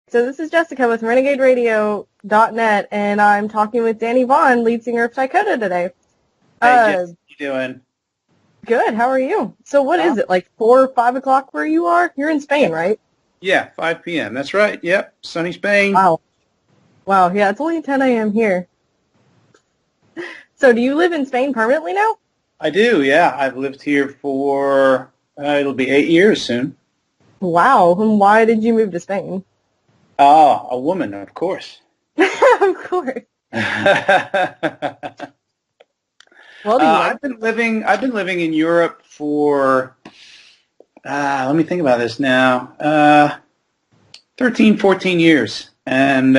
So this is Jessica with RenegadeRadio.net, and I'm talking with Danny Vaughn, lead singer of Tyketto today. Hey, Jess, how you doing? Good. How are you? So what Uh, is it, like 4 or 5 o'clock where you are? You're in yeah, Spain, right? yeah, 5 p.m. That's right. Yep, sunny Spain. Wow. Wow. Yeah, it's only 10 a.m. here. So do you live in Spain permanently now? I do, yeah. I've lived here for, it'll be 8 years soon. Wow. And why did you move to Spain? Oh, a woman, of course. Of course. Well, do you like? I've been living in Europe for, let me think about this now, 13, 14 years. And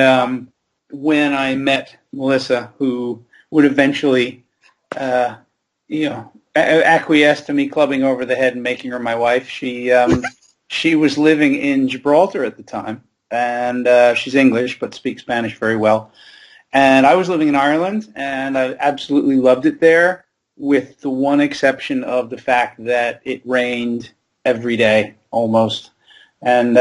when I met Melissa, who would eventually, uh, acquiesce to me clubbing over the head and making her my wife. She was living in Gibraltar at the time, and she's English but speaks Spanish very well. And I was living in Ireland, and I absolutely loved it there, with the one exception of the fact that it rained every day almost. And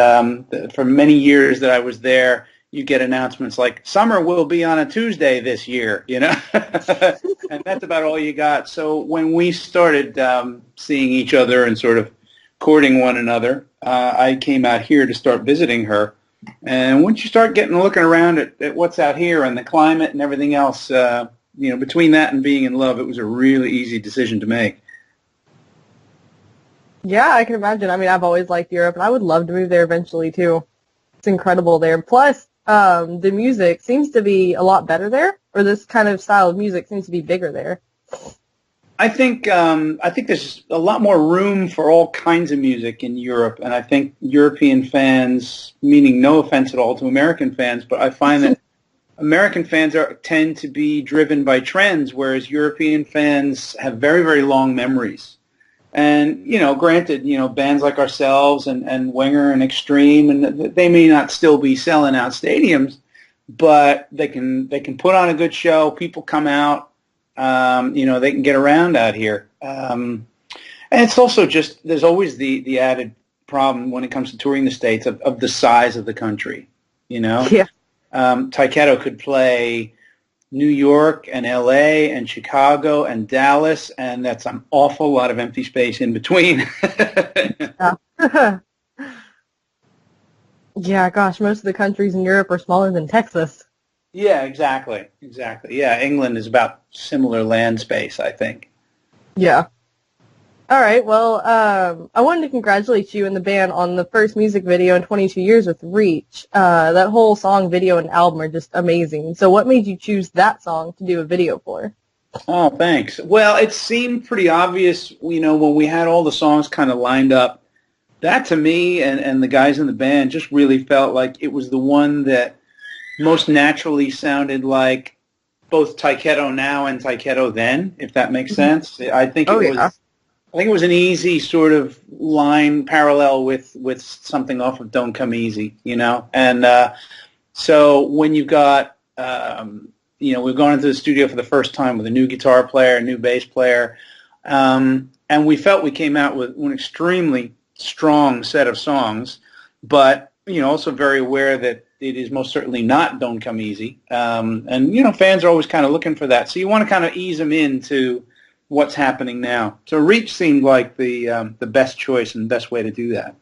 for many years that I was there, you get announcements like "Summer will be on a Tuesday this year," and that's about all you got. So when we started seeing each other and sort of courting one another, I came out here to start visiting her. And once you start looking around at what's out here and the climate and everything else, between that and being in love, it was a really easy decision to make. Yeah, I can imagine. I mean, I've always liked Europe, and I would love to move there eventually too. It's incredible there. Plus, the music seems to be a lot better there, or this kind of style of music seems to be bigger there. I think there's a lot more room for all kinds of music in Europe, and I think European fans, meaning no offense at all to American fans, but I find that American fans tend to be driven by trends, whereas European fans have very, very long memories. And, granted, bands like ourselves and Winger and Extreme, and they may not still be selling out stadiums, but they can put on a good show. People come out. They can get around out here. And it's also just, there's always the added problem when it comes to touring the States of the size of the country, you know. Yeah. Tyketto could play New York and L.A. and Chicago and Dallas, and that's an awful lot of empty space in between. Yeah. Yeah, gosh, most of the countries in Europe are smaller than Texas. Yeah, exactly. Yeah, England is about similar land space, I think. Yeah. All right. Well, I wanted to congratulate you and the band on the first music video in 22 years with Reach. That whole song, video, and album are just amazing. So what made you choose that song to do a video for? Oh, thanks. Well, it seemed pretty obvious, when we had all the songs kind of lined up. That to me and the guys in the band just really felt like it was the one that most naturally sounded like both Tyketto now and Tyketto then, if that makes sense. I think it Oh, was yeah. I think it was an easy sort of line parallel with something off of Don't Come Easy, And so when you've got, we've gone into the studio for the first time with a new guitar player, a new bass player, and we felt we came out with an extremely strong set of songs, but, also very aware that it is most certainly not Don't Come Easy. And fans are always kind of looking for that. So you want to kind of ease them into what's happening now. So Reach seemed like the best choice and best way to do that.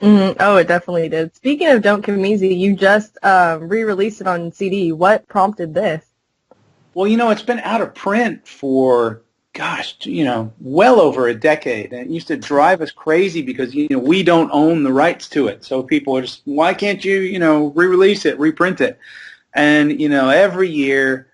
Mm-hmm. Oh, it definitely did. Speaking of Don't Come Easy, you just re-released it on CD. What prompted this? Well, it's been out of print for, gosh, well over a decade. And it used to drive us crazy because, we don't own the rights to it. So people are just, why can't you, re-release it, reprint it? And, every year,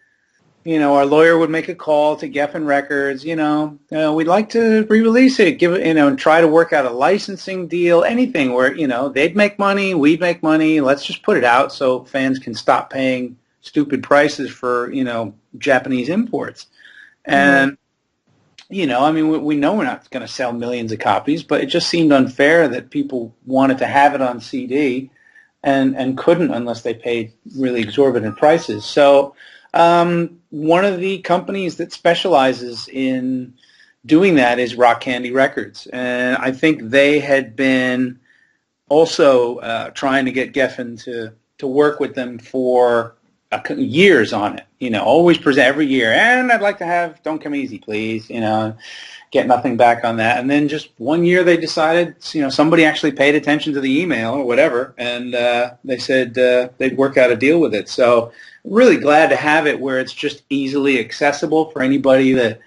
our lawyer would make a call to Geffen Records, we'd like to re-release it, give it, and try to work out a licensing deal, anything where, they'd make money, we'd make money, let's just put it out so fans can stop paying stupid prices for, Japanese imports. Mm-hmm. And, we know we're not going to sell millions of copies, but it just seemed unfair that people wanted to have it on CD and couldn't unless they paid really exorbitant prices. So, one of the companies that specializes in doing that is Rock Candy Records, and I think they had been also trying to get Geffen to to work with them for years on it. Always present every year, and I'd like to have "Don't Come Easy, Please." Get nothing back on that. And then just one year they decided, somebody actually paid attention to the email or whatever, and they said they'd work out a deal with it. So really glad to have it where it's just easily accessible for anybody that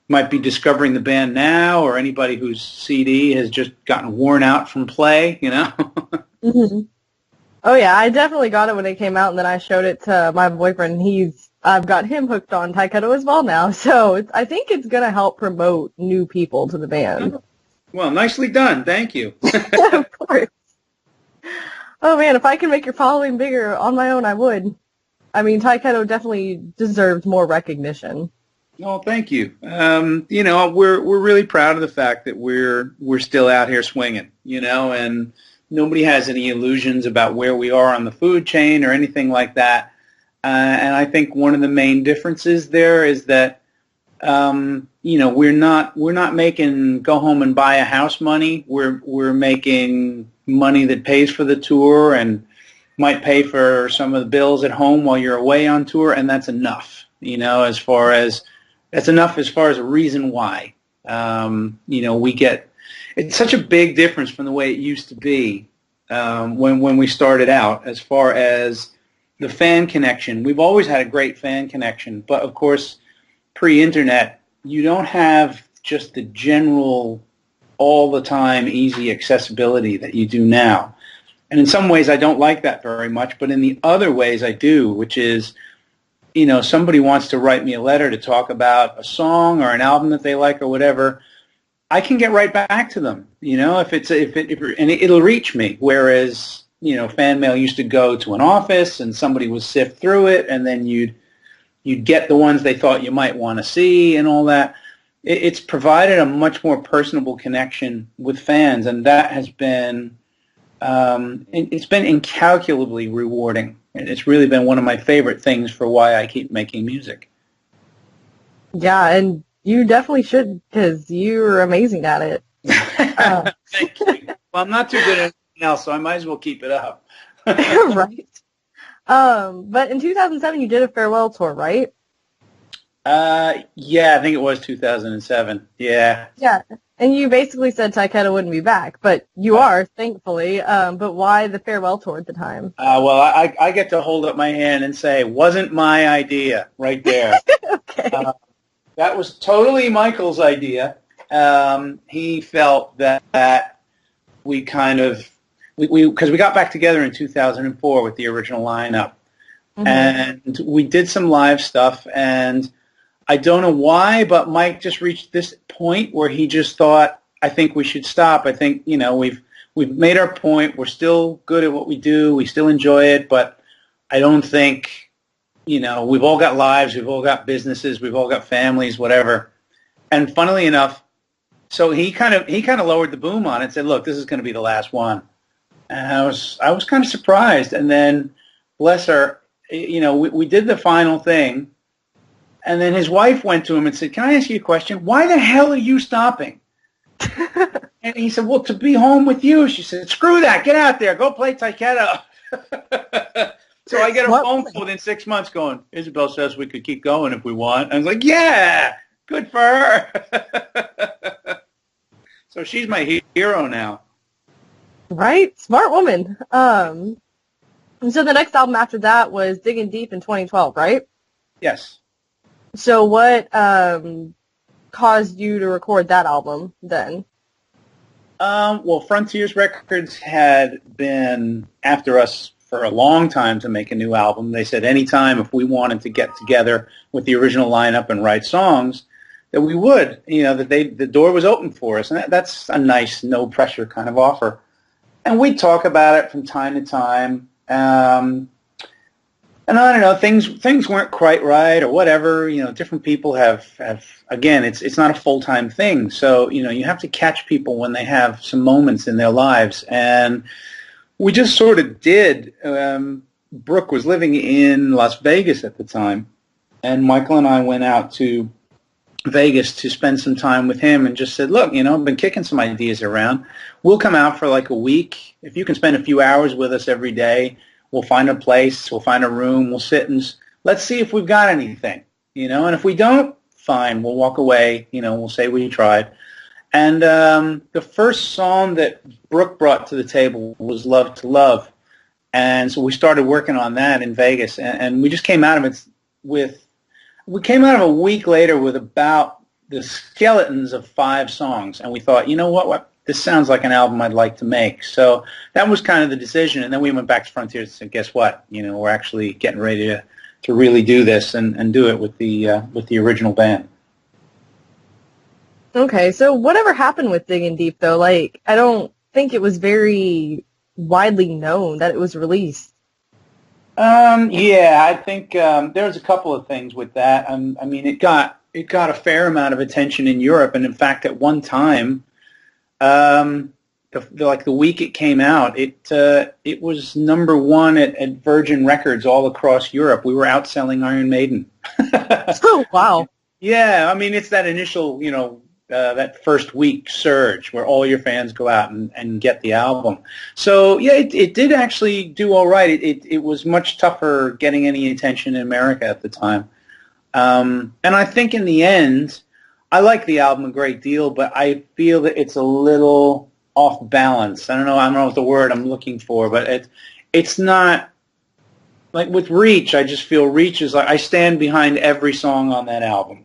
might be discovering the band now, or anybody whose CD has just gotten worn out from play, Mm-hmm. Oh yeah, I definitely got it when it came out, and then I showed it to my boyfriend. I've got him hooked on Tyketto as well now, so I think it's gonna help promote new people to the band. Well, nicely done. Thank you. Of course. Oh man, if I can make your following bigger on my own, I would. I mean, Tyketto definitely deserves more recognition. Oh, thank you. We're really proud of the fact that we're still out here swinging, and nobody has any illusions about where we are on the food chain or anything like that. And I think one of the main differences there is that we're not making go home and buy a house money. We're making money that pays for the tour and might pay for some of the bills at home while you're away on tour, and that's enough. That's enough as far as a reason why. We get. It's such a big difference from the way it used to be when we started out, as far as the fan connection. We've always had a great fan connection, but of course, pre-internet, you don't have just the general, all the time, easy accessibility that you do now. And in some ways, I don't like that very much, but in the other ways, I do, which is, somebody wants to write me a letter to talk about a song or an album that they like or whatever, I can get right back to them, and it'll reach me. Whereas, fan mail used to go to an office and somebody would sift through it, and then you'd get the ones they thought you might want to see and all that. It's provided a much more personable connection with fans, and that has been it's been incalculably rewarding. It's really been one of my favorite things for why I keep making music. Yeah, and you definitely should, because you're amazing at it. Thank you. Well, I'm not too good at anything else, so I might as well keep it up. Right. But in 2007, you did a farewell tour, right? Yeah, I think it was 2007. Yeah. Yeah, and you basically said Tyketto wouldn't be back, but you are, thankfully. But why the farewell tour at the time? Well, I get to hold up my hand and say, wasn't my idea right there. Okay. That was totally Michael's idea. He felt that we kind of, because we got back together in 2004 with the original lineup, mm-hmm. and we did some live stuff, and I don't know why, but Mike just reached this point where he just thought, I think we should stop. I think, we've made our point. We're still good at what we do. We still enjoy it, but I don't think, we've all got lives. We've all got businesses. We've all got families, whatever. And funnily enough, so he kind of lowered the boom on it and said, look, this is going to be the last one. And I was kind of surprised. And then, bless her, we did the final thing. And then his wife went to him and said, can I ask you a question? Why the hell are you stopping? And he said, well, to be home with you. She said, screw that. Get out there. Go play Tyketto. So I get a phone call within 6 months going, Isabel says we could keep going if we want. I was like, yeah, good for her. So she's my hero now. Right? Smart woman. And so the next album after that was Digging Deep in 2012, right? Yes. So what caused you to record that album then? Well, Frontiers Records had been after us for a long time to make a new album. They said anytime if we wanted to get together with the original lineup and write songs, that we would, that the door was open for us. And that's a nice, no-pressure kind of offer. And we'd talk about it from time to time. And I don't know, things weren't quite right or whatever. Different people have again, it's not a full-time thing. So, you have to catch people when they have some moments in their lives. And we just sort of did. Brooke was living in Las Vegas at the time. And Michael and I went out to Vegas to spend some time with him and just said, look, I've been kicking some ideas around. We'll come out for like a week. If you can spend a few hours with us every day, we'll find a place, we'll find a room, we'll sit and let's see if we've got anything, and if we don't, fine, we'll walk away, we'll say we tried. And the first song that Brooke brought to the table was Love to Love. And so we started working on that in Vegas, and we just came out of it we came out of a week later with about the skeletons of 5 songs, and we thought, you know what, this sounds like an album I'd like to make. So that was kind of the decision, and then we went back to Frontiers and said, guess what, we're actually getting ready to really do this and do it with the original band. Okay, so whatever happened with Diggin' Deep, though? Like, I don't think it was very widely known that it was released. Yeah, I think there was a couple of things with that. I mean, it got a fair amount of attention in Europe, and in fact, at one time, the week it came out, it was #1 at Virgin Records all across Europe. We were outselling Iron Maiden. Oh, wow. Yeah, I mean, it's that initial, that first week surge where all your fans go out and get the album. So, yeah, it did actually do all right. It was much tougher getting any attention in America at the time. And I think in the end, I like the album a great deal, but I feel that it's a little off balance. I don't know what the word I'm looking for, but it's not like with Reach. I just feel Reach is like I stand behind every song on that album.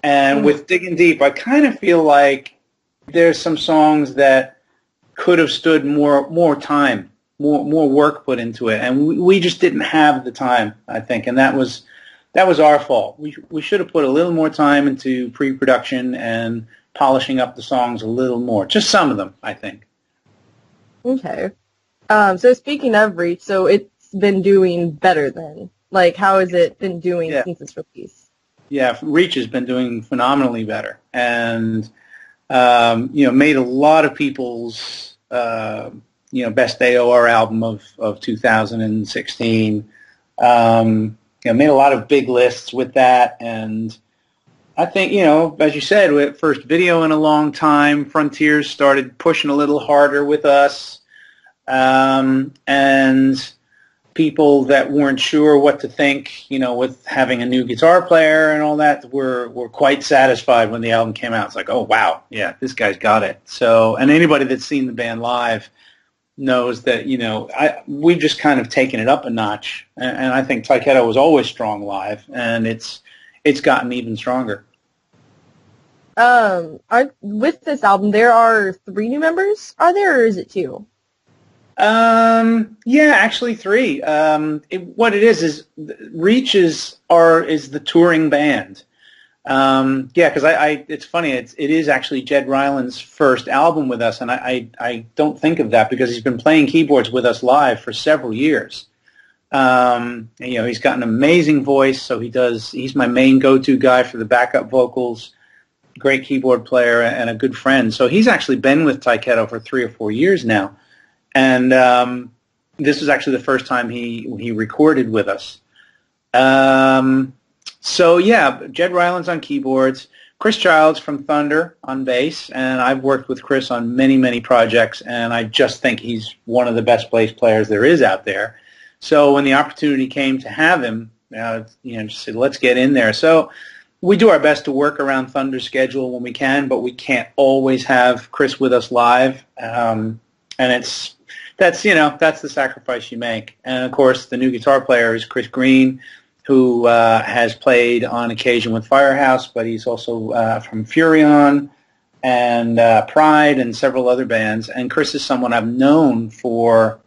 And with Diggin' Deep, I kind of feel like there's some songs that could have stood more time, more work put into it, and we just didn't have the time, I think, and that was our fault. We should have put a little more time into pre-production and polishing up the songs a little more, just some of them, I think. Okay. So speaking of Reach, so it's been doing better then. Like, how has it been doing since its release? Yeah, Reach has been doing phenomenally better, and made a lot of people's best AOR album of 2016. Made a lot of big lists with that, and I think as you said, with first video in a long time, Frontiers started pushing a little harder with us, and people that weren't sure what to think, with having a new guitar player and all that, were quite satisfied when the album came out. It's like, oh, wow, yeah, this guy's got it. So, and anybody that's seen the band live knows that, we've just kind of taken it up a notch. And I think Tyketto was always strong live, and it's gotten even stronger. With this album, there are 3 new members, are there, or is it 2? Yeah, actually 3. What it is Reach is the touring band. Because it's funny. It is actually Jed Ryland's first album with us, and I don't think of that because he's been playing keyboards with us live for several years. He's got an amazing voice, so he's my main go-to guy for the backup vocals. Great keyboard player and a good friend. So he's actually been with Tyketto for 3 or 4 years now. And this was actually the first time he recorded with us. So, yeah, Jed Ryland's on keyboards, Chris Childs from Thunder on bass, and I've worked with Chris on many, many projects, and I just think he's one of the best bass players there is out there. So when the opportunity came to have him, just said, let's get in there. So we do our best to work around Thunder's schedule when we can, but we can't always have Chris with us live, and that's the sacrifice you make. And of course, the new guitar player is Chris Green, who has played on occasion with Firehouse, but he's also from Furion and Pride and several other bands. And Chris is someone I've known for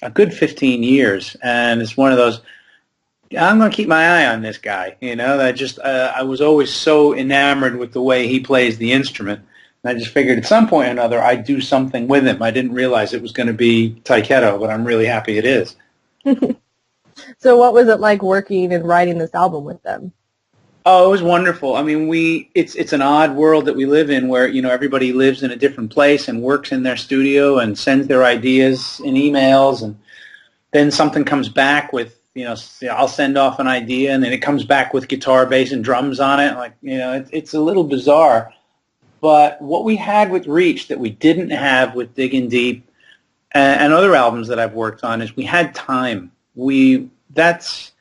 a good 15 years, and it's one of those, I'm going to keep my eye on this guy. I was always so enamored with the way he plays the instrument. I just figured at some point or another I'd do something with him. I didn't realize it was going to be Tyketto, but I'm really happy it is. So what was it like working and writing this album with them? Oh, it was wonderful. I mean, it's an odd world that we live in where, everybody lives in a different place and works in their studio and sends their ideas in emails, and then something comes back with, I'll send off an idea and then it comes back with guitar, bass, and drums on it. Like, it's a little bizarre. But what we had with Reach that we didn't have with Diggin' Deep, and other albums that I've worked on is we had time. That's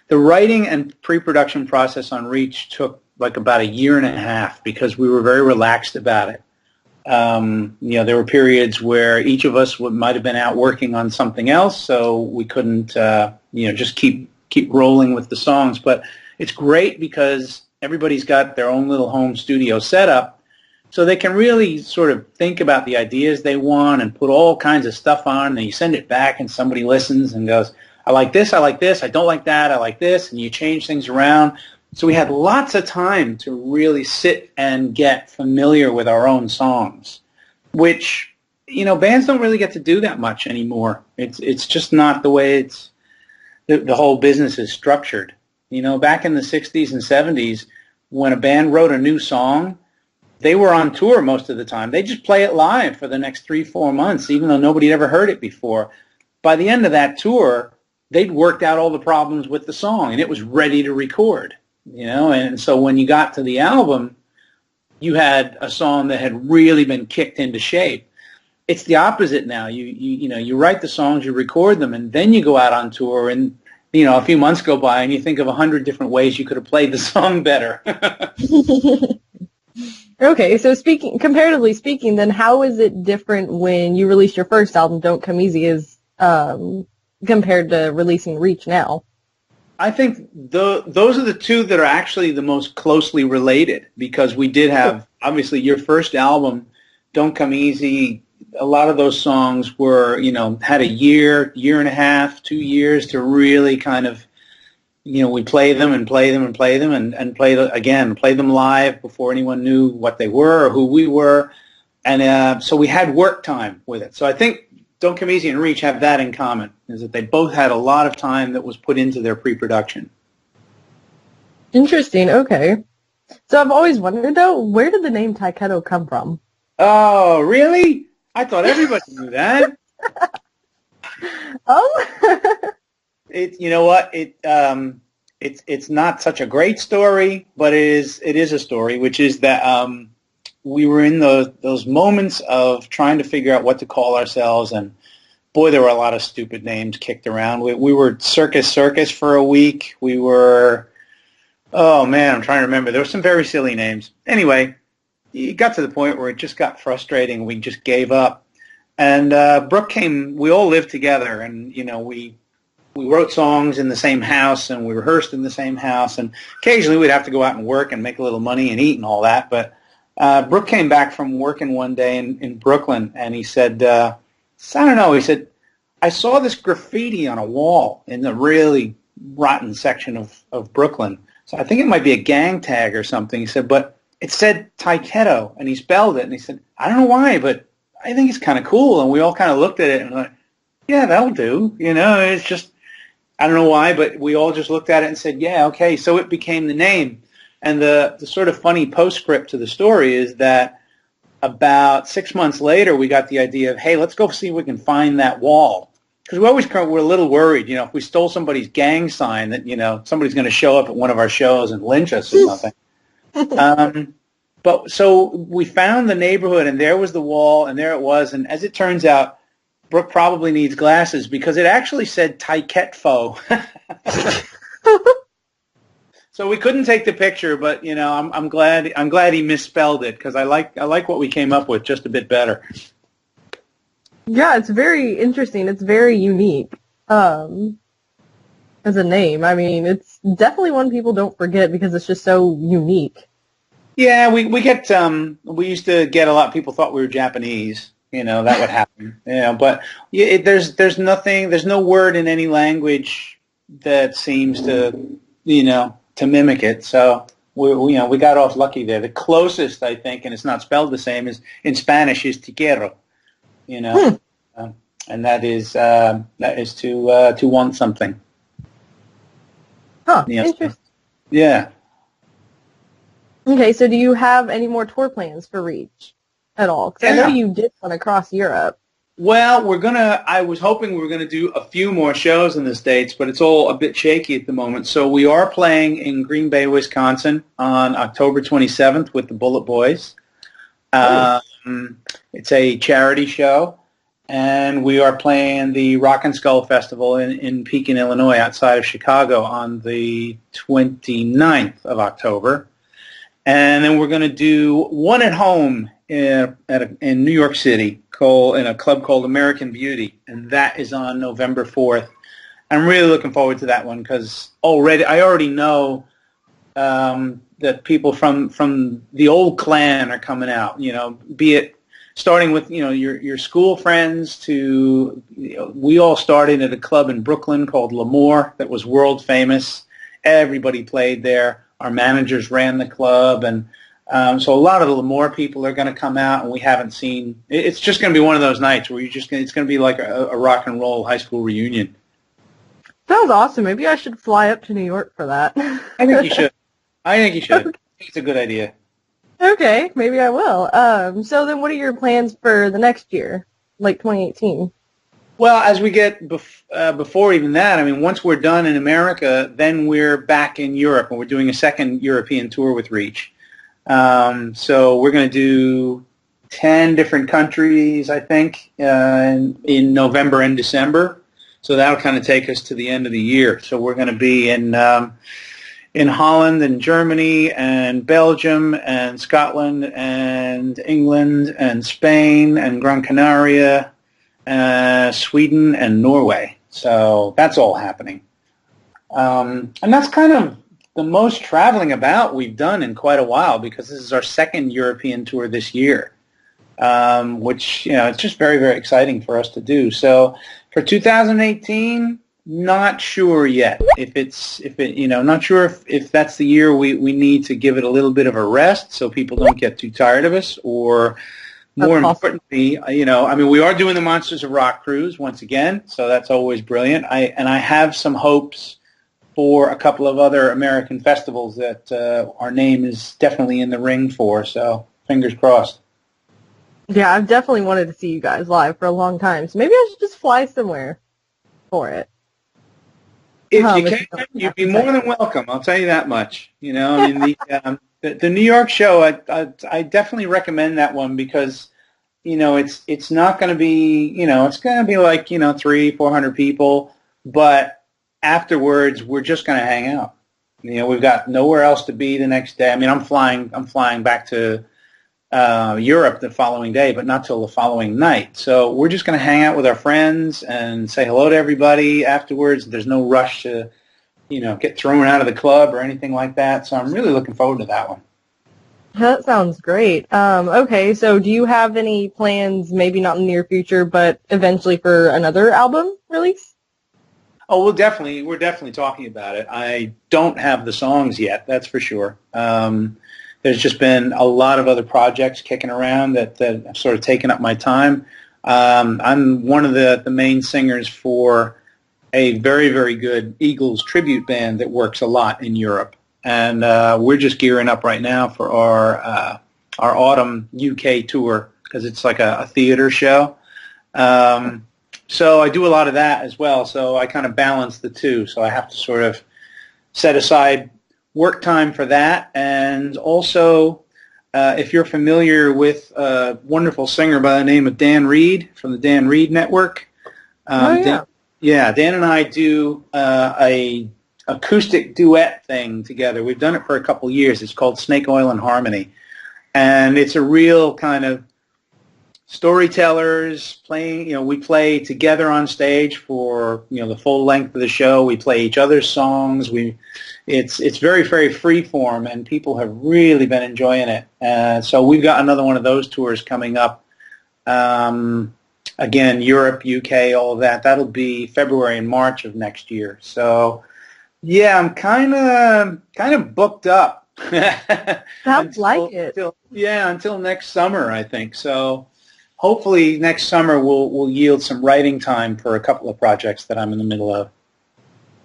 the writing and pre-production process on Reach took like about a year and a half because we were very relaxed about it. There were periods where each of us might have been out working on something else, so we couldn't, just keep rolling with the songs. But it's great because everybody's got their own little home studio setup, so they can really sort of think about the ideas they want and put all kinds of stuff on, and then you send it back and somebody listens and goes, I like this, I don't like that, I like this, and you change things around. So we had lots of time to really sit and get familiar with our own songs, which, bands don't really get to do that much anymore. It's just not the way the whole business is structured. Back in the 60s and 70s, when a band wrote a new song, they were on tour most of the time. They just play it live for the next 3-4 months, even though nobody had ever heard it before. By the end of that tour, they'd worked out all the problems with the song, and it was ready to record. And so when you got to the album, you had a song that had really been kicked into shape. It's the opposite now. You write the songs, you record them, and then you go out on tour, and a few months go by, and you think of 100 different ways you could have played the song better. Okay, so comparatively speaking, then how is it different when you released your first album, Don't Come Easy, as compared to releasing Reach now? I think those are the two that are actually the most closely related, because we did have, obviously, your first album, Don't Come Easy, a lot of those songs were, had a year and a half, 2 years to really kind of, we play them and play them and play them and play them live before anyone knew what they were or who we were. And so we had work time with it. So I think Don't Come Easy and Reach have that in common, is that they both had a lot of time that was put into their pre-production. Interesting, okay. So I've always wondered, though, where did the name Tyketto come from? Oh, really? I thought everybody knew that. You know what? It's not such a great story, but it is a story, which is that we were in those moments of trying to figure out what to call ourselves, and boy, there were a lot of stupid names kicked around. We were Circus for a week. We were, oh man, I'm trying to remember. There were some very silly names. Anyway, it got to the point where it just got frustrating. We just gave up. And Brooke came. We all lived together, and we wrote songs in the same house, and we rehearsed in the same house, and occasionally we'd have to go out and work and make a little money and eat and all that. But Brooke came back from working one day in Brooklyn, and he said, I don't know, he said, I saw this graffiti on a wall in the really rotten section of Brooklyn. So I think it might be a gang tag or something. He said, but it said Tyketto, and he spelled it, and he said, I don't know why, but I think it's kind of cool. And we all kind of looked at it and like, yeah, that'll do. It's just, I don't know why, but we all just looked at it and said, yeah, okay. So it became the name. And the sort of funny postscript to the story is that about 6 months later, we got the idea of, hey, let's go see if we can find that wall. Because we're a little worried, if we stole somebody's gang sign that, somebody's going to show up at one of our shows and lynch us or something. But so we found the neighborhood, and there was the wall, and there it was. And as it turns out, Brooke probably needs glasses because it actually said Tyketto. So we couldn't take the picture, but I'm glad he misspelled it, because I like what we came up with just a bit better. Yeah, it's very interesting. It's very unique as a name. I mean, it's definitely one people don't forget because it's just so unique. Yeah, we used to get a lot of people thought we were Japanese. That would happen. But there's no word in any language that seems to to mimic it. So we got off lucky there. The closest, I think, and it's not spelled the same, is in Spanish is "te quiero," and that is to want something. Huh. Interesting. Yeah. Okay, so do you have any more tour plans for Reach at all? Because I know you did one across Europe. Well, I was hoping we were going to do a few more shows in the States, but it's all a bit shaky at the moment. So we are playing in Green Bay, Wisconsin on October 27th with the Bullet Boys. It's a charity show, and we are playing the Rock and Skull Festival in Pekin, Illinois, outside of Chicago on the 29th of October. And then we're going to do one at home in New York City in a club called American Beauty, and that is on November 4th. I'm really looking forward to that one because I already know that people from the old clan are coming out, be it starting with, your school friends to, we all started at a club in Brooklyn called L'Amour that was world famous. Everybody played there. Our managers ran the club, and so a lot of the L'Amour people are going to come out, and we haven't seen. It's just going to be one of those nights where it's going to be like a rock and roll high school reunion. Sounds awesome. Maybe I should fly up to New York for that. I think you should. I think it's a good idea. Okay, maybe I will. So then what are your plans for the next year, like 2018? Well, as we get before even that, I mean, once we're done in America, then we're back in Europe, and we're doing a second European tour with Reach. So we're going to do 10 different countries, I think, in November and December. So that'll kind of take us to the end of the year. So we're going to be in Holland and Germany and Belgium and Scotland and England and Spain and Gran Canaria, Sweden and Norway. So that's all happening. And that's kind of the most traveling about we've done in quite a while because this is our second European tour this year, which, it's just very, very exciting for us to do. So for 2018, not sure yet not sure if that's the year we need to give it a little bit of a rest so people don't get too tired of us, or more importantly, we are doing the Monsters of Rock cruise once again, so that's always brilliant. I have some hopes for a couple of other American festivals that our name is definitely in the ring for, so fingers crossed. Yeah, I've definitely wanted to see you guys live for a long time, so maybe I should just fly somewhere for it. If you can, you'd be more than welcome. I'll tell you that much. The New York show, I definitely recommend that one because, it's not going to be, it's going to be like, 300-400 people, but afterwards we're just going to hang out. We've got nowhere else to be the next day. I mean, I'm flying back to Europe the following day, but not till the following night. So we're just going to hang out with our friends and say hello to everybody afterwards. There's no rush to, get thrown out of the club or anything like that. So I'm really looking forward to that one. That sounds great. Okay, so do you have any plans, maybe not in the near future, but eventually for another album release? Oh, we're definitely talking about it. I don't have the songs yet, that's for sure. There's just been a lot of other projects kicking around that have sort of taken up my time. I'm one of the main singers for a very, very good Eagles tribute band that works a lot in Europe. And we're just gearing up right now for our autumn UK tour because it's like a theater show. So I do a lot of that as well. So I kind of balance the two. So I have to sort of set aside work time for that. And also, if you're familiar with a wonderful singer by the name of Dan Reed from the Dan Reed Network. Dan and I do a acoustic duet thing together. We've done it for a couple years. It's called Snake Oil and Harmony. And it's a real kind of storytellers playing, we play together on stage for, the full length of the show. We play each other's songs. It's very, very free form, and people have really been enjoying it. So we've got another one of those tours coming up. Again, Europe, UK, all of that. That'll be February and March of next year. So, yeah, I'm kind of booked up. Sounds like it. Until next summer, I think. So hopefully next summer will yield some writing time for a couple of projects that I'm in the middle of.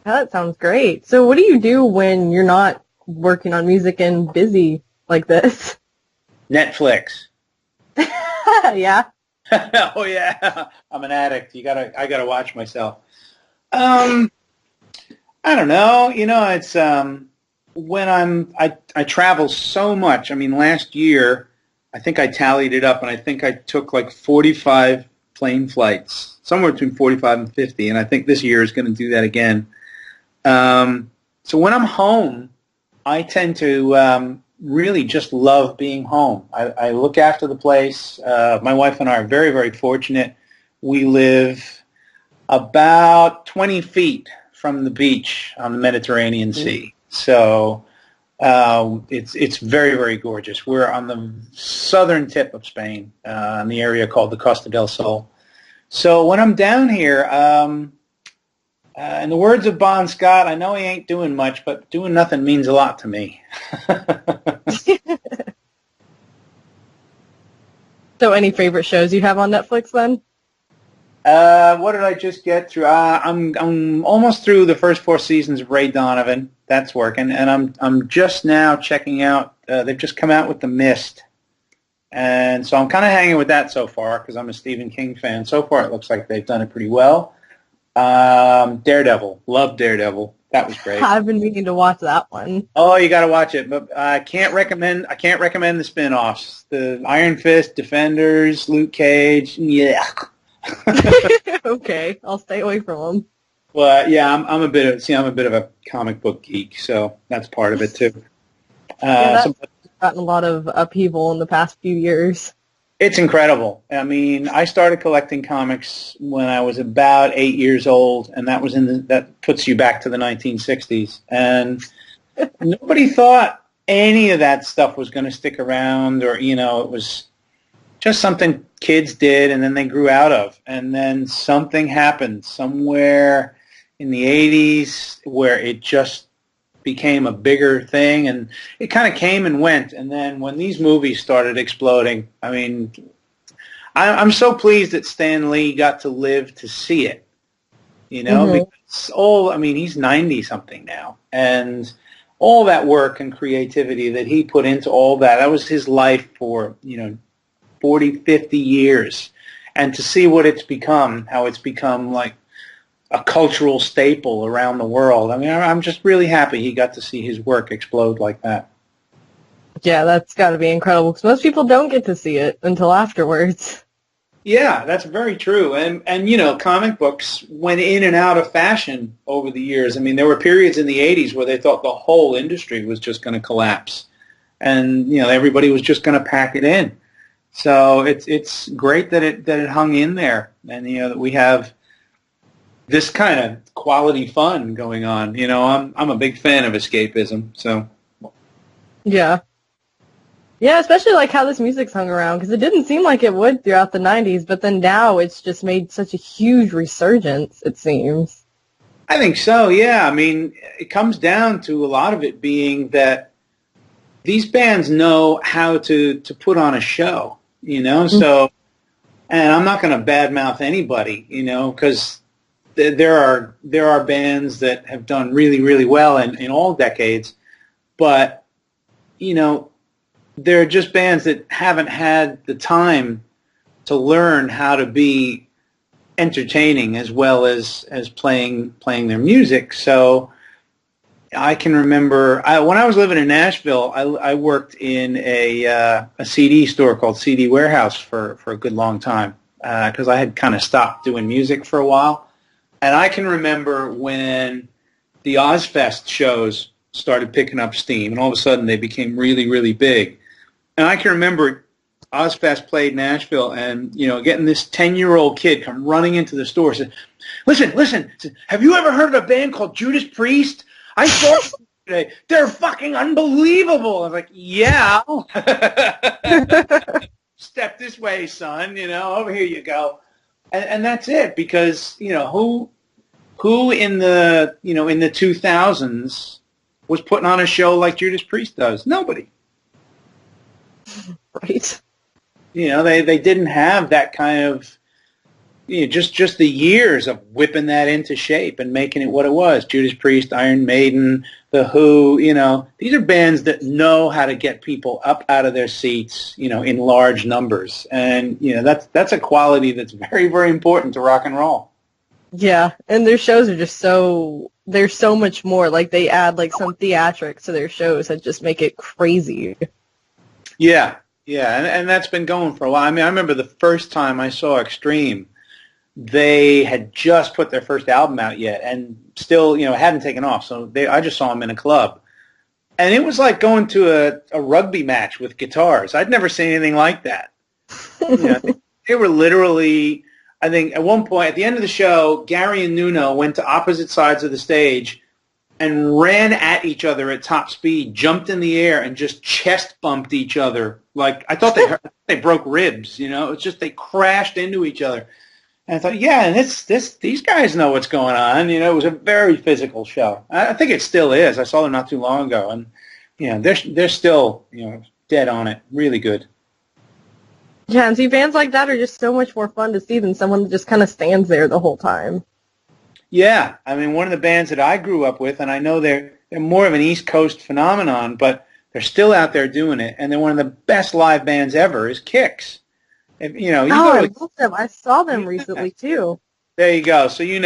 That sounds great. So what do you do when you're not working on music and busy like this? Netflix. Yeah. Oh yeah, I'm an addict. I gotta watch myself. I don't know. It's when I travel so much. I mean, last year I think I tallied it up, and I think I took like 45 plane flights, somewhere between 45 and 50, and I think this year is going to do that again. So when I'm home, I tend to really just love being home. I look after the place. My wife and I are very, very fortunate. We live about 20 feet from the beach on the Mediterranean Sea. So it's very, very gorgeous. We're on the southern tip of Spain, in the area called the Costa del Sol. So when I'm down here, in the words of Bon Scott, I know he ain't doing much, but doing nothing means a lot to me. So any favorite shows you have on Netflix then? What did I just get through? I'm almost through the first 4 seasons of Ray Donovan. That's working, and I'm just now checking out. They've just come out with The Mist, and so I'm kind of hanging with that so far because I'm a Stephen King fan. So far, it looks like they've done it pretty well. Daredevil, love Daredevil. That was great. I've been meaning to watch that one. Oh, you got to watch it, but I can't recommend the spin-offs. The Iron Fist, Defenders, Luke Cage. Yeah. Okay, I'll stay away from them. Well, yeah, I'm a bit of a comic book geek, so that's part of it too. Yeah, that's gotten a lot of upheaval in the past few years. It's incredible. I mean, I started collecting comics when I was about 8 years old, and that puts you back to the 1960s. And nobody thought any of that stuff was going to stick around, or it was just something kids did, and then they grew out of. And then something happened somewhere in the 80s where it just became a bigger thing, and it kind of came and went. And then when these movies started exploding, I mean, I'm so pleased that Stan Lee got to live to see it, because he's 90-something now, and all that work and creativity that he put into all that was his life for, 40, 50 years. And to see what it's become, how it's become like a cultural staple around the world. I mean, I'm just really happy he got to see his work explode like that. Yeah, that's got to be incredible because most people don't get to see it until afterwards. Yeah, that's very true. And comic books went in and out of fashion over the years. I mean, there were periods in the 80s where they thought the whole industry was just going to collapse. And, everybody was just going to pack it in. So it's great that it hung in there, and that we have this kind of quality fun going on. I'm a big fan of escapism. So yeah, especially like how this music's hung around, because it didn't seem like it would throughout the 90s, but then now it's just made such a huge resurgence, it seems. I think so. Yeah, I mean, it comes down to a lot of it being that these bands know how to put on a show. So, and I'm not going to badmouth anybody, because there are bands that have done really, really well in all decades, but, there are just bands that haven't had the time to learn how to be entertaining as well as playing their music. So I can remember when I was living in Nashville, I worked in a CD store called CD Warehouse for a good long time because I had kind of stopped doing music for a while. And I can remember when the Ozfest shows started picking up steam, and all of a sudden they became really, really big. And I can remember Ozfest played Nashville, and getting this 10-year-old kid come running into the store and said, "Listen, have you ever heard of a band called Judas Priest? I saw them today. They're fucking unbelievable." I was like, "Yeah." Step this way, son. Over here you go. And that's it, because who in the in the 2000s was putting on a show like Judas Priest does? Nobody. Right. They didn't have that kind of just the years of whipping that into shape and making it what it was. Judas Priest, Iron Maiden, The Who. These are bands that know how to get people up out of their seats, in large numbers, and that's a quality that's very, very important to rock and roll. Yeah, and their shows are just there's so much more. Like they add like some theatrics to their shows that just make it crazy. Yeah, Yeah, and that's been going for a while. I mean, I remember the first time I saw Extreme, they had just put their first album out yet, and still, it hadn't taken off. So I just saw them in a club, and it was like going to a rugby match with guitars. I'd never seen anything like that. They were literally. I think at one point, at the end of the show, Gary and Nuno went to opposite sides of the stage and ran at each other at top speed, jumped in the air, and just chest bumped each other. Like I thought they broke ribs. It's just they crashed into each other. And I thought, yeah, and these guys know what's going on. It was a very physical show. I think it still is. I saw them not too long ago, and they're still dead on it. Really good. Yeah, and see, bands like that are just so much more fun to see than someone that just kind of stands there the whole time. Yeah, I mean, one of the bands that I grew up with, and I know they're more of an East Coast phenomenon, but they're still out there doing it, and they're one of the best live bands ever. Is Kix? I love them. I saw them recently too. There you go. So you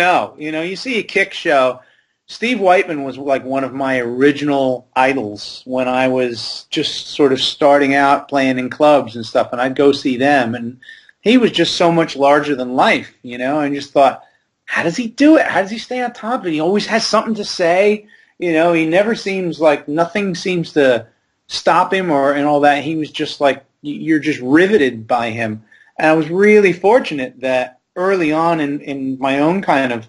see a Kix show. Steve Whiteman was like one of my original idols when I was just sort of starting out playing in clubs and stuff, and I'd go see them, and he was just so much larger than life, and just thought, how does he do it? How does he stay on top of it? He always has something to say. He never seems like nothing seems to stop him and all that. He was just like, you're just riveted by him. And I was really fortunate that early on in my own kind of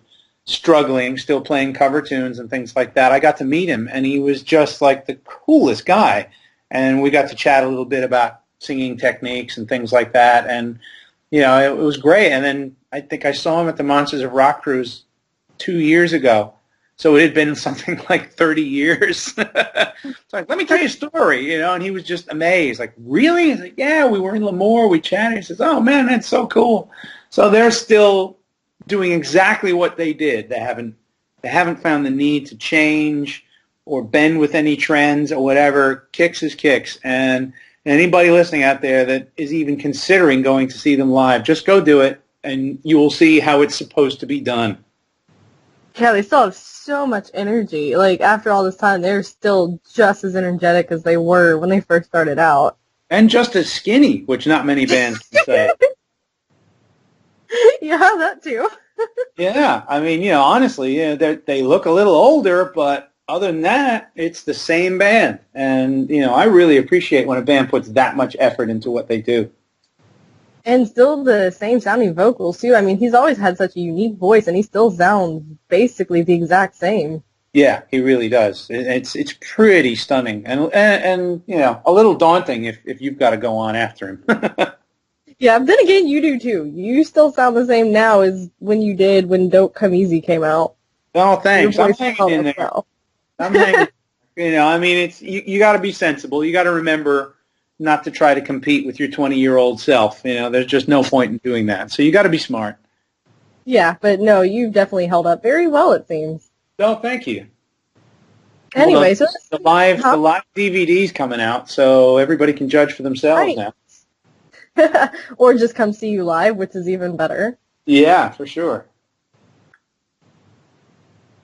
struggling, still playing cover tunes and things like that, I got to meet him, and he was just like the coolest guy. And we got to chat a little bit about singing techniques and things like that. And, it was great. And then I think I saw him at the Monsters of Rock cruise 2 years ago. So it had been something like 30 years. It's like, let me tell you a story, and he was just amazed. Like, really? He's like, yeah, we were in Lemoore, we chatted. He says, oh, man, that's so cool. So they're still doing exactly what they did. They haven't found the need to change or bend with any trends or whatever. Kix is Kix. And anybody listening out there that is even considering going to see them live, just go do it, and you will see how it's supposed to be done. Yeah, they still have so much energy. Like, after all this time, they're still just as energetic as they were when they first started out. And just as skinny, which not many bands can say. Yeah, that too. Yeah, I mean, honestly, they look a little older, but other than that, it's the same band. And, I really appreciate when a band puts that much effort into what they do. And still the same sounding vocals, too. I mean, he's always had such a unique voice, and he still sounds basically the exact same. Yeah, he really does. It's pretty stunning. And a little daunting if you've got to go on after him. Yeah, but then again, you do, too. You still sound the same now as when you did when Don't Come Easy came out. Oh, thanks. I'm hanging in there. Well. I'm hanging. I mean, it's you got to be sensible. You got to remember not to try to compete with your 20-year-old self. There's just no point in doing that. So you got to be smart. Yeah, but no, you've definitely held up very well, it seems. Oh, thank you. Anyway, so the live DVD's coming out, so everybody can judge for themselves now. Or just come see you live, which is even better. Yeah, for sure.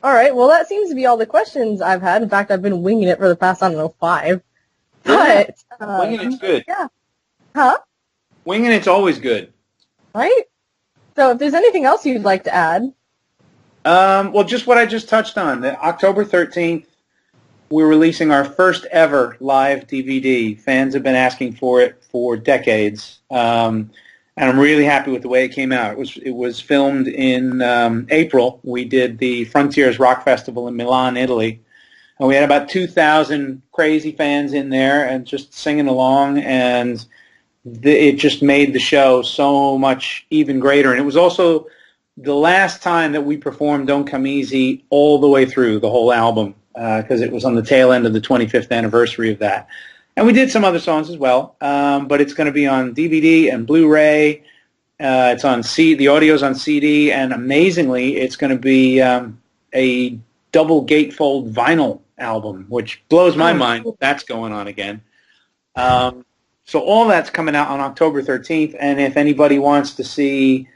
All right, well, that seems to be all the questions I've had. In fact, I've been winging it for the past, 5. But winging it's good. Yeah. Huh? Winging it's always good. Right? So if there's anything else you'd like to add. Well, just what I just touched on. October 13th, we're releasing our first ever live DVD. Fans have been asking for it for decades. And I'm really happy with the way it came out. It was filmed in April. We did the Frontiers Rock Festival in Milan, Italy. And we had about 2,000 crazy fans in there and just singing along, and it just made the show so much even greater. And it was also the last time that we performed Don't Come Easy all the way through the whole album, because it was on the tail end of the 25th anniversary of that. And we did some other songs as well, but it's going to be on DVD and Blu-ray. It's on the audio's on CD, and amazingly, it's going to be a double gatefold vinyl album, which blows my mind. That's going on again. So all that's coming out on October 13th, and if anybody wants to see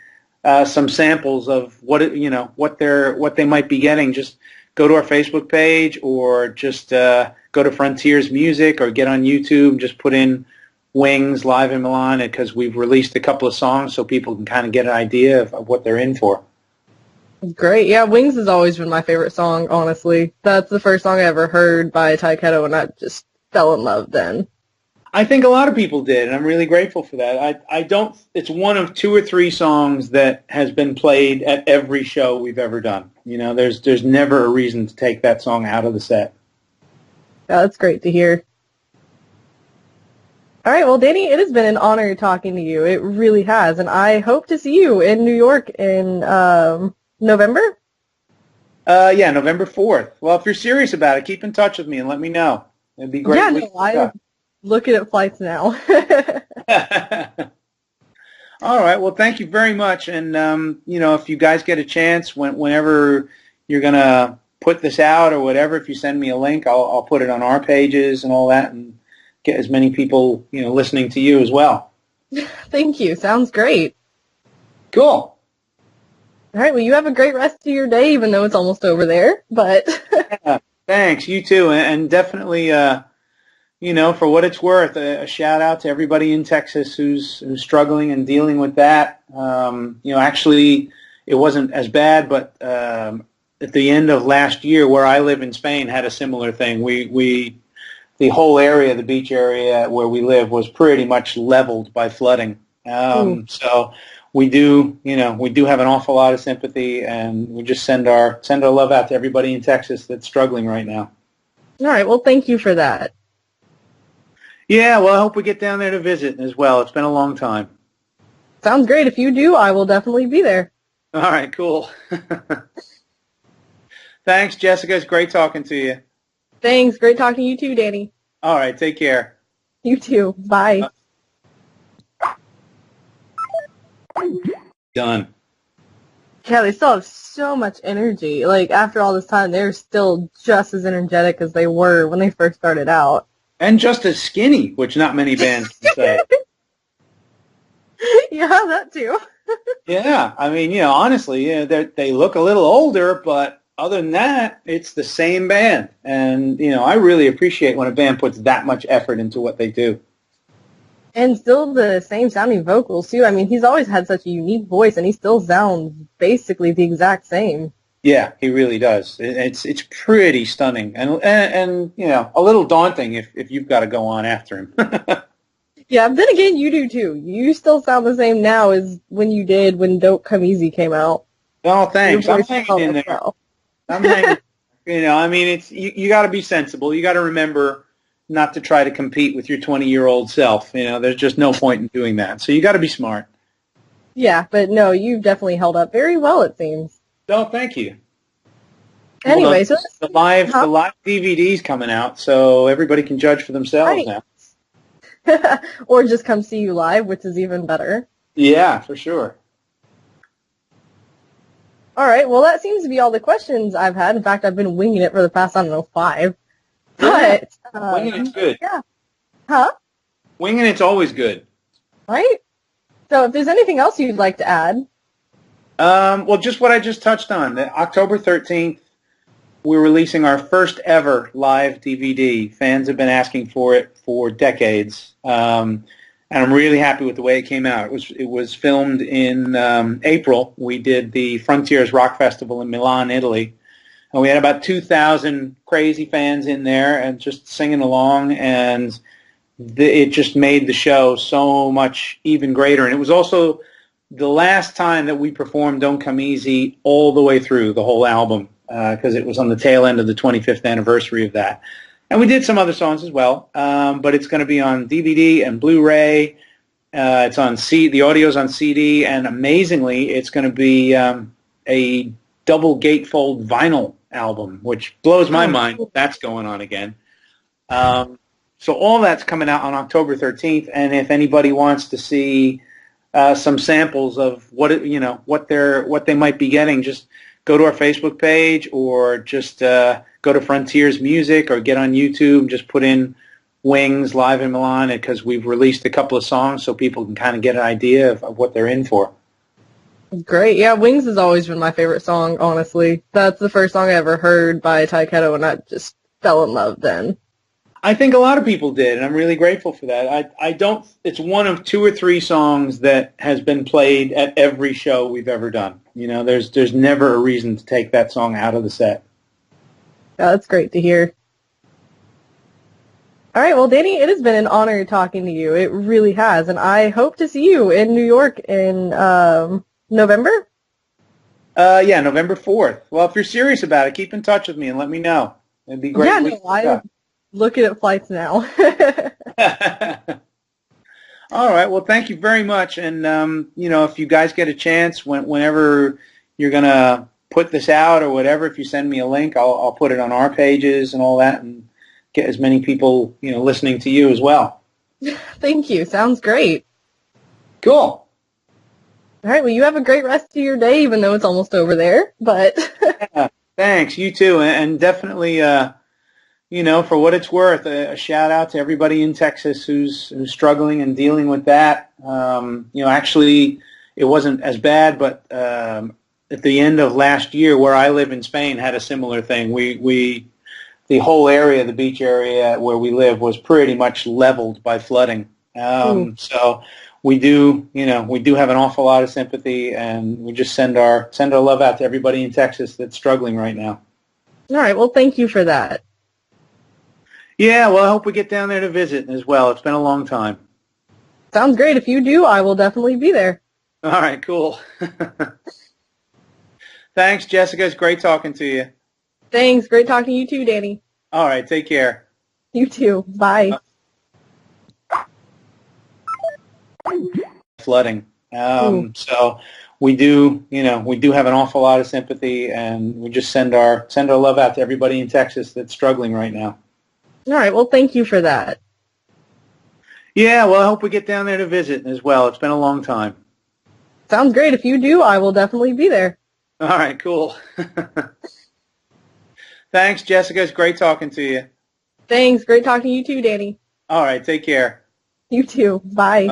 some samples of what they might be getting, just go to our Facebook page, or just go to Frontiers Music, or get on YouTube and just put in Wings live in Milan because we've released a couple of songs so people can kind of get an idea of what they're in for. Great. Yeah, Wings has always been my favorite song, honestly. That's the first song I ever heard by Tyketto, and I just fell in love then. I think a lot of people did, and I'm really grateful for that. I don't. It's one of 2 or 3 songs that has been played at every show we've ever done. You know, there's never a reason to take that song out of the set. Yeah, that's great to hear. All right, well, Danny, it has been an honor talking to you. It really has, and I hope to see you in New York in November? Yeah, November 4th. Well, if you're serious about it, keep in touch with me and let me know. It'd be great. Yeah, no, I'm looking at flights now. All right. Well, thank you very much. And, you know, if you guys get a chance, whenever you're going to put this out or whatever, if you send me a link, I'll put it on our pages and all that and get as many people, you know, listening to you as well. Thank you. Sounds great. Cool. All right. Well, you have a great rest of your day, even though it's almost over there. But yeah, thanks. You too. And definitely, you know, for what it's worth, a shout out to everybody in Texas who's struggling and dealing with that. You know, actually, it wasn't as bad, but at the end of last year, where I live in Spain, had a similar thing. The whole area, the beach area where we live, was pretty much leveled by flooding. So we do have an awful lot of sympathy, and we just send our love out to everybody in Texas that's struggling right now. All right. Well, thank you for that. Yeah, well, I hope we get down there to visit as well. It's been a long time. Sounds great. If you do, I will definitely be there. All right, cool. Thanks, Jessica. It's great talking to you. Thanks. Great talking to you too, Danny. All right, take care. You too. Bye. Done. Yeah, they still have so much energy. Like, after all this time, they're still just as energetic as they were when they first started out. And just as skinny, which not many bands can say. Yeah, that too. Yeah, I mean, you know, honestly, you know, they look a little older, but other than that, it's the same band. And, you know, I really appreciate when a band puts that much effort into what they do. And still the same sounding vocals, too. I mean, he's always had such a unique voice, and he still sounds basically the exact same. Yeah, he really does. It's pretty stunning and you know, a little daunting if you've got to go on after him. Yeah, then again, you do, too. You still sound the same now as when you did when Don't Come Easy came out. Oh, thanks. I'm hanging in there. Well. I'm hanging. You know, I mean, it's you got to be sensible. You got to remember not to try to compete with your 20-year-old self. You know, there's just no point in doing that. So you got to be smart. Yeah, but no, you've definitely held up very well, it seems. No, thank you. Anyway, well, the live DVD's coming out, so everybody can judge for themselves now. Or just come see you live, which is even better. Yeah, for sure. All right, well, that seems to be all the questions I've had. In fact, I've been winging it for the past, 5. But winging it's good. Yeah. Huh? Winging it's always good. Right? So if there's anything else you'd like to add. Well, just what I just touched on. October 13th, we're releasing our first ever live DVD. Fans have been asking for it for decades, and I'm really happy with the way it came out. It was filmed in April. We did the Frontiers Rock Festival in Milan, Italy, and we had about 2,000 crazy fans in there and just singing along, and it just made the show so much even greater. And it was also the last time that we performed Don't Come Easy all the way through the whole album, because it was on the tail end of the 25th anniversary of that. And we did some other songs as well, but it's going to be on DVD and Blu-ray. It's on the audio's on CD, and amazingly, it's going to be a double gatefold vinyl album, which blows my mind. That's going on again. So all that's coming out on October 13th, and if anybody wants to see some samples of what they might be getting, just go to our Facebook page, or just go to Frontiers Music, or get on YouTube. Just put in Wings Live in Milan, because we've released a couple of songs so people can kind of get an idea of what they're in for. Great. Yeah, Wings has always been my favorite song, honestly. That's the first song I ever heard by Tyketto, and I just fell in love then. I think a lot of people did, and I'm really grateful for that. I don't. It's one of 2 or 3 songs that has been played at every show we've ever done. You know, there's never a reason to take that song out of the set. Yeah, that's great to hear. All right, well, Danny, it has been an honor talking to you. It really has, and I hope to see you in New York in November. Yeah, November 4th. Well, if you're serious about it, keep in touch with me and let me know. It'd be great. Yeah, no, I'm looking at flights now. All right. Well, thank you very much. And, you know, if you guys get a chance, whenever you're going to put this out or whatever, if you send me a link, I'll put it on our pages and all that and get as many people, you know, listening to you as well. Thank you. Sounds great. Cool. All right. Well, you have a great rest of your day, even though it's almost over there. But yeah, thanks. You too. And definitely, you know, for what it's worth, a shout out to everybody in Texas who's struggling and dealing with that. You know, actually, it wasn't as bad, but at the end of last year, where I live in Spain, had a similar thing. The whole area, the beach area where we live, was pretty much leveled by flooding. So we do, you know, we do have an awful lot of sympathy, and we just send our love out to everybody in Texas that's struggling right now. All right. Well, thank you for that. Yeah, well, I hope we get down there to visit as well. It's been a long time. Sounds great. If you do, I will definitely be there. All right, cool. Thanks, Jessica. It's great talking to you. Thanks. Great talking to you too, Danny. All right, take care. You too. Bye. Flooding. So we do, you know, we do have an awful lot of sympathy, and we just send our love out to everybody in Texas that's struggling right now. All right. Well, thank you for that. Yeah, well, I hope we get down there to visit as well. It's been a long time. Sounds great. If you do, I will definitely be there. All right, cool. Thanks, Jessica. It's great talking to you. Thanks. Great talking to you too, Danny. All right, take care. You too. Bye.